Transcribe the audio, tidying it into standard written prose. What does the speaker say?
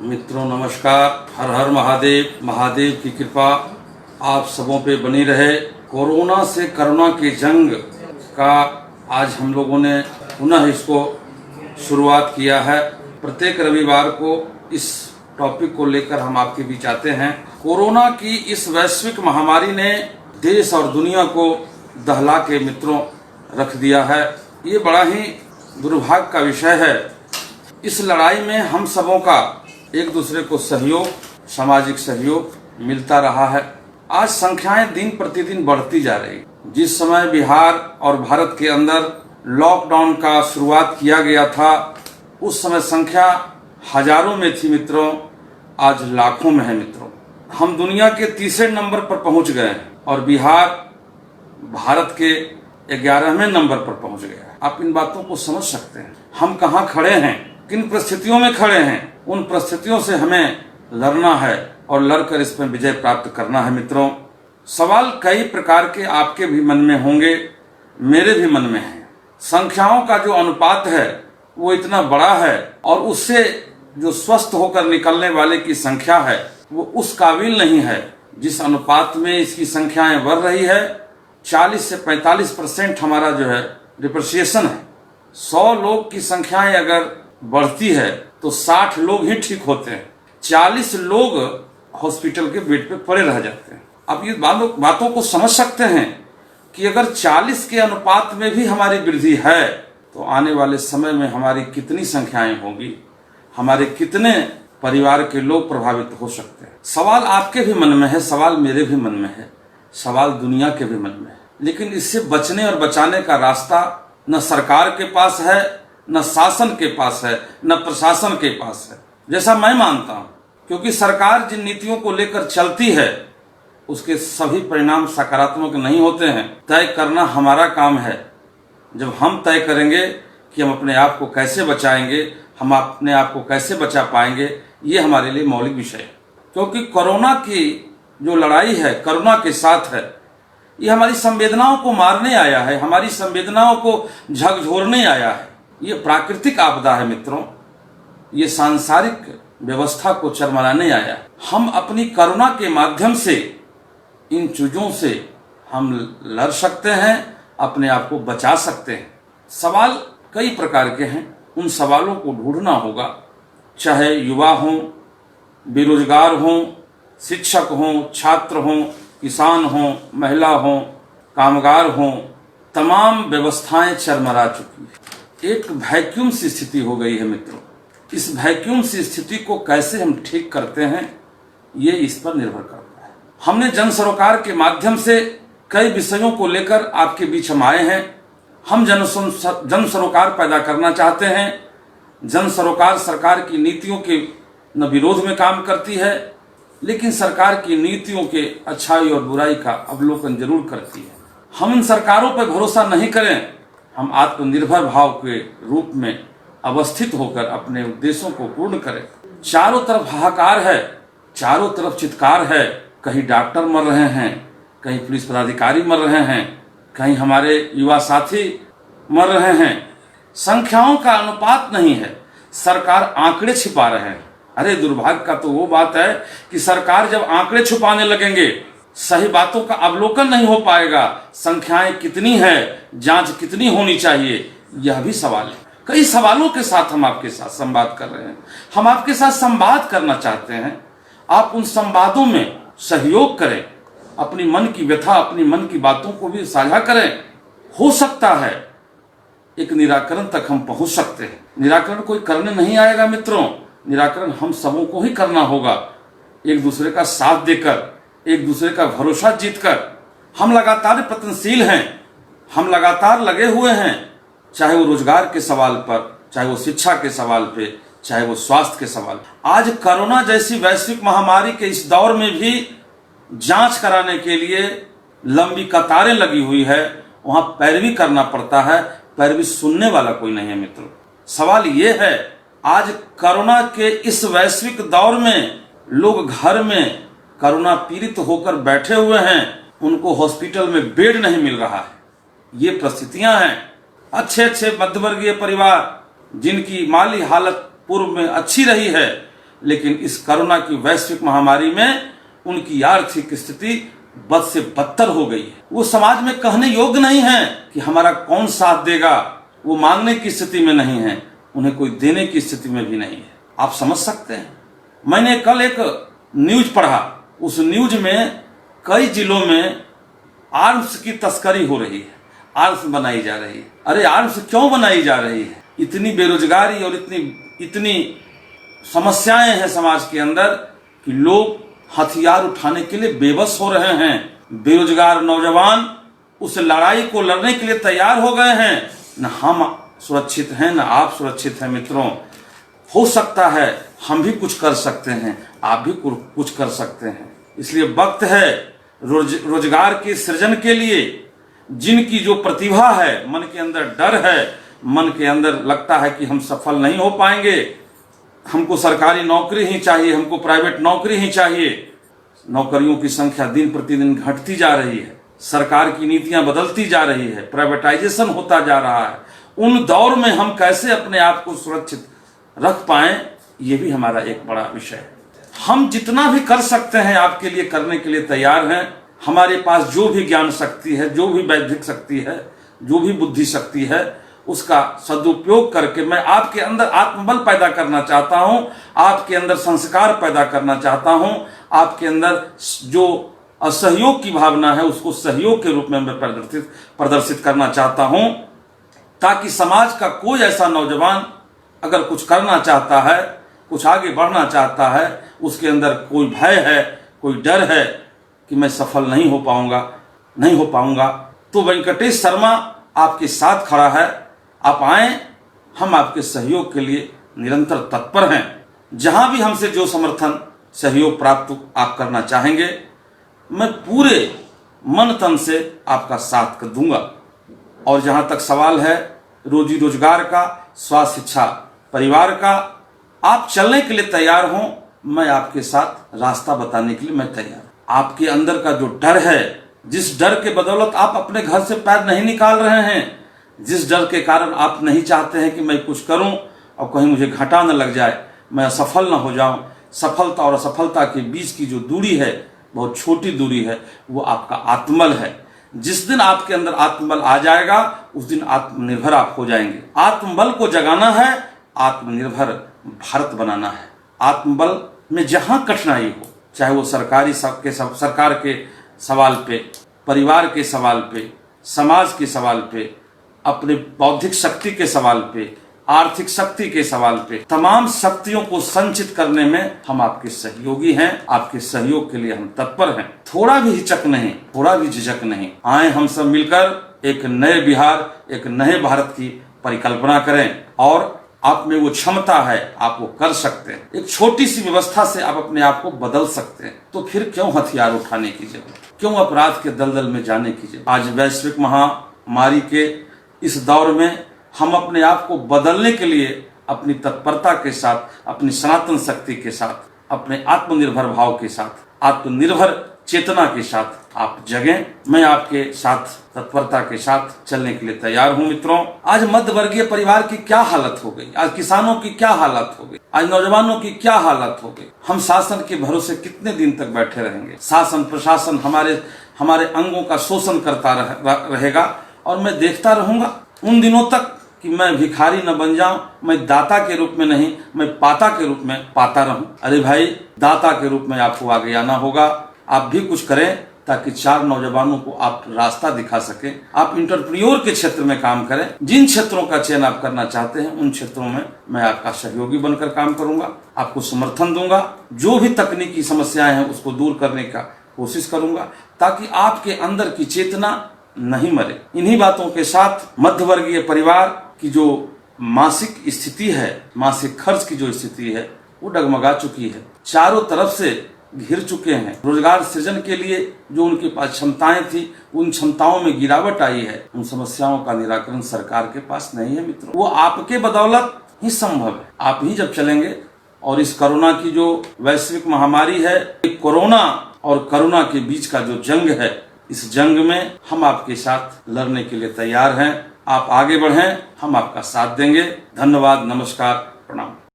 मित्रों नमस्कार। हर हर महादेव। महादेव की कृपा आप सबों पे बनी रहे। कोरोना से करुणा की जंग का आज हम लोगों ने पुनः इसको शुरुआत किया है। प्रत्येक रविवार को इस टॉपिक को लेकर हम आपके बीच आते हैं। कोरोना की इस वैश्विक महामारी ने देश और दुनिया को दहला के मित्रों रख दिया है। ये बड़ा ही दुर्भाग्य का विषय है। इस लड़ाई में हम सबों का एक दूसरे को सहयोग, सामाजिक सहयोग मिलता रहा है। आज संख्याएं दिन प्रतिदिन बढ़ती जा रही। जिस समय बिहार और भारत के अंदर लॉकडाउन का शुरुआत किया गया था, उस समय संख्या हजारों में थी मित्रों, आज लाखों में है मित्रों। हम दुनिया के तीसरे नंबर पर पहुंच गए और बिहार भारत के 11वें नंबर पर पहुंच गया। आप इन बातों को समझ सकते हैं। हम कहाँ खड़े हैं, किन परिस्थितियों में खड़े हैं। उन परिस्थितियों से हमें लड़ना है और लड़कर इसमें विजय प्राप्त करना है मित्रों। सवाल कई प्रकार के आपके भी मन में होंगे, मेरे भी मन में है। संख्याओं का जो अनुपात है वो इतना बड़ा है और उससे जो स्वस्थ होकर निकलने वाले की संख्या है वो उस काबिल नहीं है। जिस अनुपात में इसकी संख्याएं बढ़ रही है, 40 से 45% हमारा जो है डिप्रिसिएशन है। 100 लोग की संख्याएं अगर बढ़ती है तो 60 लोग ही ठीक होते हैं, 40 लोग हॉस्पिटल के बेड पे पड़े रह जाते हैं। आप ये बातों को समझ सकते हैं कि अगर 40 के अनुपात में भी हमारी वृद्धि है तो आने वाले समय में हमारी कितनी संख्याएं होंगी, हमारे कितने परिवार के लोग प्रभावित हो सकते हैं। सवाल आपके भी मन में है, सवाल मेरे भी मन में है, सवाल दुनिया के भी मन में है। लेकिन इससे बचने और बचाने का रास्ता न सरकार के पास है, न शासन के पास है, न प्रशासन के पास है, जैसा मैं मानता हूं। क्योंकि सरकार जिन नीतियों को लेकर चलती है उसके सभी परिणाम सकारात्मक नहीं होते हैं। तय करना हमारा काम है। जब हम तय करेंगे कि हम अपने आप को कैसे बचाएंगे, हम अपने आप को कैसे बचा पाएंगे, ये हमारे लिए मौलिक विषय है। क्योंकि कोरोना की जो लड़ाई है कोरोना के साथ है, ये हमारी संवेदनाओं को मारने आया है, हमारी संवेदनाओं को झकझोरने आया है। ये प्राकृतिक आपदा है मित्रों, ये सांसारिक व्यवस्था को चरमराने आया है। हम अपनी करुणा के माध्यम से इन चीजों से हम लड़ सकते हैं, अपने आप को बचा सकते हैं। सवाल कई प्रकार के हैं, उन सवालों को ढूंढना होगा। चाहे युवा हों, बेरोजगार हों, शिक्षक हों, छात्र हों, किसान हों, महिला हों, कामगार हों, तमाम व्यवस्थाएं चरमरा चुकी है। एक वैक्यूम सी स्थिति हो गई है मित्रों। इस वैक्यूम सी स्थिति को कैसे हम ठीक करते हैं, ये इस पर निर्भर करता है। हमने जन सरोकार के माध्यम से कई विषयों को लेकर आपके बीच हम आए हैं। हम जन सरोकार पैदा करना चाहते हैं। जन सरोकार सरकार की नीतियों के न विरोध में काम करती है, लेकिन सरकार की नीतियों के अच्छाई और बुराई का अवलोकन जरूर करती है। हम इन सरकारों पर भरोसा नहीं करें, हम आत्मनिर्भर भाव के रूप में अवस्थित होकर अपने उद्देश्यों को पूर्ण करें। चारों तरफ हाहाकार है, चारों तरफ चित्कार है। कहीं डॉक्टर मर रहे हैं, कहीं पुलिस पदाधिकारी मर रहे हैं, कहीं हमारे युवा साथी मर रहे हैं। संख्याओं का अनुपात नहीं है, सरकार आंकड़े छिपा रहे हैं। अरे दुर्भाग्य का तो वो बात है कि सरकार जब आंकड़े छुपाने लगेंगे, सही बातों का अवलोकन नहीं हो पाएगा। संख्याएं कितनी है, जांच कितनी होनी चाहिए, यह भी सवाल है। कई सवालों के साथ हम आपके साथ संवाद कर रहे हैं। हम आपके साथ संवाद करना चाहते हैं। आप उन संवादों में सहयोग करें, अपनी मन की व्यथा, अपनी मन की बातों को भी साझा करें। हो सकता है एक निराकरण तक हम पहुंच सकते हैं। निराकरण कोई करने नहीं आएगा मित्रों, निराकरण हम सबों को ही करना होगा। एक दूसरे का साथ देकर, एक दूसरे का भरोसा जीतकर। हम लगातार प्रयत्नशील हैं, हम लगातार लगे हुए हैं, चाहे वो रोजगार के सवाल पर, चाहे वो शिक्षा के सवाल पे, चाहे वो स्वास्थ्य के सवाल। आज कोरोना जैसी वैश्विक महामारी के इस दौर में भी जांच कराने के लिए लंबी कतारें लगी हुई है, वहां पैरवी करना पड़ता है। पैरवी सुनने वाला कोई नहीं है मित्रों। सवाल ये है, आज कोरोना के इस वैश्विक दौर में लोग घर में कोरोना पीड़ित होकर बैठे हुए हैं, उनको हॉस्पिटल में बेड नहीं मिल रहा है। ये परिस्थितियां हैं। अच्छे मध्यवर्गीय परिवार जिनकी माली हालत पूर्व में अच्छी रही है, लेकिन इस कोरोना की वैश्विक महामारी में उनकी आर्थिक स्थिति बद से बदतर हो गई है। वो समाज में कहने योग्य नहीं है कि हमारा कौन साथ देगा। वो मांगने की स्थिति में नहीं है, उन्हें कोई देने की स्थिति में भी नहीं है। आप समझ सकते हैं। मैंने कल एक न्यूज पढ़ा, उस न्यूज में कई जिलों में आर्म्स की तस्करी हो रही है, आर्म्स बनाई जा रही है। अरे आर्म्स क्यों बनाई जा रही है? इतनी बेरोजगारी और इतनी समस्याएं हैं समाज के अंदर कि लोग हथियार उठाने के लिए बेबस हो रहे हैं। बेरोजगार नौजवान उस लड़ाई को लड़ने के लिए तैयार हो गए हैं। न हम सुरक्षित हैं, न आप सुरक्षित हैं। मित्रों, हो सकता है हम भी कुछ कर सकते हैं, आप भी कुछ कर सकते हैं। इसलिए वक्त है रोजगार के सृजन के लिए। जिनकी जो प्रतिभा है, मन के अंदर डर है, मन के अंदर लगता है कि हम सफल नहीं हो पाएंगे, हमको सरकारी नौकरी ही चाहिए, हमको प्राइवेट नौकरी ही चाहिए। नौकरियों की संख्या दिन प्रतिदिन घटती जा रही है, सरकार की नीतियां बदलती जा रही है, प्राइवेटाइजेशन होता जा रहा है। उन दौर में हम कैसे अपने आप को सुरक्षित रख पाएं, ये भी हमारा एक बड़ा विषय है। हम जितना भी कर सकते हैं आपके लिए करने के लिए तैयार हैं। हमारे पास जो भी ज्ञान शक्ति है, जो भी बौद्धिक शक्ति है, जो भी बुद्धि शक्ति है, उसका सदुपयोग करके मैं आपके अंदर आत्मबल पैदा करना चाहता हूं, आपके अंदर संस्कार पैदा करना चाहता हूं, आपके अंदर जो असहयोग की भावना है उसको सहयोग के रूप में मैं प्रदर्शित करना चाहता हूं, ताकि समाज का कोई ऐसा नौजवान अगर कुछ करना चाहता है, कुछ आगे बढ़ना चाहता है, उसके अंदर कोई भय है, कोई डर है कि मैं सफल नहीं हो पाऊंगा, तो वेंकटेश शर्मा आपके साथ खड़ा है। आप आएं, हम आपके सहयोग के लिए निरंतर तत्पर हैं। जहां भी हमसे जो समर्थन सहयोग प्राप्त आप करना चाहेंगे, मैं पूरे मन तन से आपका साथ दूंगा। और जहां तक सवाल है रोजी रोजगार का, स्वास्थ्य शिक्षा परिवार का, आप चलने के लिए तैयार हों, मैं आपके साथ रास्ता बताने के लिए मैं तैयार। आपके अंदर का जो डर है, जिस डर के बदौलत आप अपने घर से पैर नहीं निकाल रहे हैं, जिस डर के कारण आप नहीं चाहते हैं कि मैं कुछ करूं और कहीं मुझे घाटा न लग जाए, मैं असफल न हो जाऊं। सफलता और असफलता के बीच की जो दूरी है, बहुत छोटी दूरी है, वो आपका आत्मबल है। जिस दिन आपके अंदर आत्मबल आ जाएगा, उस दिन आत्मनिर्भर आप हो जाएंगे। आत्मबल को जगाना है, आत्मनिर्भर भारत बनाना है। आत्मबल में जहां कठिनाई हो, चाहे वो सरकार के सवाल पे, परिवार के सवाल पे, समाज के सवाल पे, अपने बौद्धिक शक्ति के सवाल पे, आर्थिक शक्ति के सवाल पे, तमाम शक्तियों को संचित करने में हम आपके सहयोगी हैं। आपके सहयोग के लिए हम तत्पर हैं। थोड़ा भी हिचक नहीं, थोड़ा भी झिझक नहीं। आए हम सब मिलकर एक नए बिहार, एक नए भारत की परिकल्पना करें। और आप में वो क्षमता है, आप वो कर सकते हैं। एक छोटी सी व्यवस्था से आप अपने आप को बदल सकते हैं। तो फिर क्यों हथियार उठाने की जरूरत, क्यों अपराध के दलदल में जाने की जरूरत? आज वैश्विक महामारी के इस दौर में हम अपने आप को बदलने के लिए अपनी तत्परता के साथ, अपनी सनातन शक्ति के साथ, अपने आत्मनिर्भर भाव के साथ, आत्मनिर्भर चेतना के साथ आप जगें। मैं आपके साथ तत्परता के साथ चलने के लिए तैयार हूं। मित्रों, आज मध्य वर्गीय परिवार की क्या हालत हो गई, आज किसानों की क्या हालत हो गई, आज नौजवानों की क्या हालत हो गई। हम शासन के भरोसे कितने दिन तक बैठे रहेंगे? शासन प्रशासन हमारे अंगों का शोषण करता रहेगा और मैं देखता रहूंगा उन दिनों तक कि मैं भिखारी न बन जाऊं, मैं दाता के रूप में नहीं, मैं पाता के रूप में पाता रहूं। अरे भाई, दाता के रूप में आपको आगे आना होगा। आप भी कुछ करें ताकि 4 नौजवानों को आप रास्ता दिखा सकें। आप इंटरप्रेन्योर के क्षेत्र में काम करें। जिन क्षेत्रों का चयन आप करना चाहते हैं, उन क्षेत्रों में मैं आपका सहयोगी बनकर काम करूंगा, आपको समर्थन दूंगा। जो भी तकनीकी समस्याएं हैं उसको दूर करने का कोशिश करूंगा, ताकि आपके अंदर की चेतना नहीं मरे। इन्हीं बातों के साथ मध्य वर्गीय परिवार की जो मासिक स्थिति है, मासिक खर्च की जो स्थिति है, वो डगमगा चुकी है, चारों तरफ से घिर चुके हैं। रोजगार सृजन के लिए जो उनके पास क्षमताएं थी, उन क्षमताओं में गिरावट आई है। उन समस्याओं का निराकरण सरकार के पास नहीं है मित्रों, वो आपके बदौलत ही संभव है। आप ही जब चलेंगे। और इस कोरोना की जो वैश्विक महामारी है, कोरोना और करुणा के बीच का जो जंग है, इस जंग में हम आपके साथ लड़ने के लिए तैयार हैं। आप आगे बढ़ें, हम आपका साथ देंगे। धन्यवाद, नमस्कार।